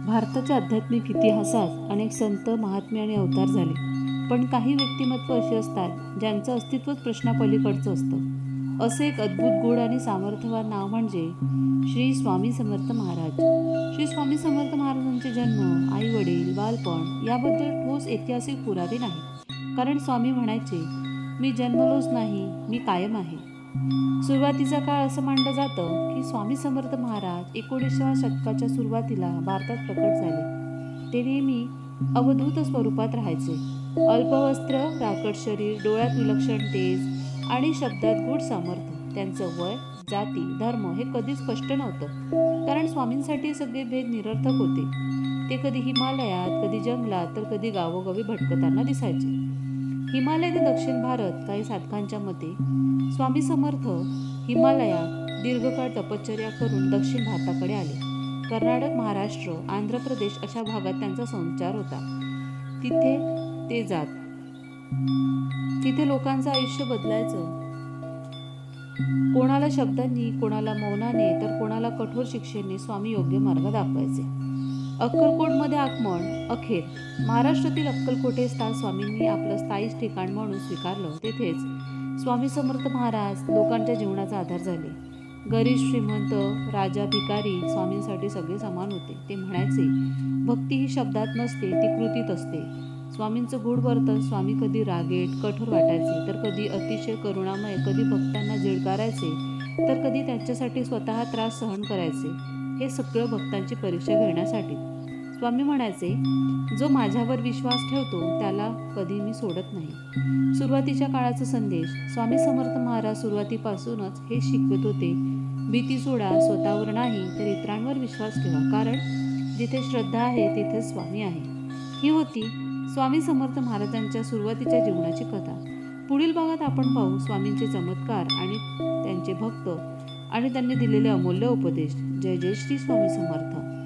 भारताच्या आध्यात्मिक इतिहासात अनेक संत, महात्मे आणि अवतार झाले. पण काही व्यक्तिमत्व अशी असतात ज्यांचं अस्तित्वच प्रश्नापलीकडचं असतं. असं एक अद्भुत गूढ आणि सामर्थ्यवान नाव म्हणजे श्री स्वामी समर्थ महाराज. श्री स्वामी समर्थ महाराजांचे जन्म, आई वडील, बालपण याबद्दल ठोस ऐतिहासिक पुरावे नाहीत. कारण स्वामी म्हणायचे, मी जन्मलोच नाही, मी कायम आहे. सुरुवातीचा काळ असं मानलं जातं की स्वामी समर्थ महाराज 19व्या शतकाच्या सुरुवातीला भारतात प्रकट झाले. ते नेहमी अवधूत स्वरूपात राहायचे. अल्पवस्त्र, राकट शरीर, डोळ्यात विलक्षण तेज आणि शब्दात गूढ सामर्थ्य. त्यांचं वय, जाती, धर्म हे कधीच स्पष्ट नव्हतं. कारण स्वामींसाठी सगळे भेद निरर्थक होते. ते कधी हिमालयात, कधी जंगलात, तर कधी गावोगावी भटकताना दिसायचे. हिमालय ते दक्षिण भारत. काही साधकांच्या मते स्वामी समर्थ हिमालयात दीर्घकाळ तपश्चर्या करून दक्षिण भारताकडे आले. कर्नाटक, महाराष्ट्र, आंध्र प्रदेश अशा भागात त्यांचा संचार होता. तिथे ते जात. तिथे लोकांचं आयुष्य बदलायचं. कोणाला शब्दांनी, कोणाला मौनाने, तर कोणाला कठोर शिक्षेने स्वामी योग्य मार्ग दाखवायचे. अक्कलकोटमध्ये आगमन. अखेर महाराष्ट्रातील अक्कलकोट हे स्थान स्वामींनी आपलं स्थायी ठिकाण म्हणून स्वीकारलं. तेथेच स्वामी समर्थ महाराज लोकांच्या जीवनाचा आधार झाले. गरीब, श्रीमंत, राजा, भिकारी स्वामींसाठी सगळे समान होते. ते म्हणायचे, भक्ती ही शब्दात नसते, ती कृतीत असते. स्वामींचं गूढ वर्तन. स्वामी कधी रागेट, कठोर वाटायचे, तर कधी अतिशय करुणामय, कधी भक्तांना झिडकारायचे, तर कधी त्यांच्यासाठी स्वतः त्रास सहन करायचे. हे सगळं भक्तांची परीक्षा घेण्यासाठी. स्वामी म्हणायचे, जो माझ्यावर विश्वास ठेवतो त्याला कधी मी सोडत नाही. सुरुवातीच्या काळाचा संदेश. स्वामी समर्थ महाराज सुरुवातीपासूनच हे शिकवत होते, भीती सोडा, स्वतःवर नाही तर इतरांवर विश्वास ठेवा. कारण जिथे श्रद्धा आहे तिथेच स्वामी आहे. ही होती स्वामी समर्थ महाराजांच्या सुरुवातीच्या जीवनाची कथा. पुढील भागात आपण पाहू स्वामींचे चमत्कार आणि त्यांचे भक्त आणि त्यांनी दिलेले अमूल्य उपदेश. जय जय श्री स्वामी समर्थ.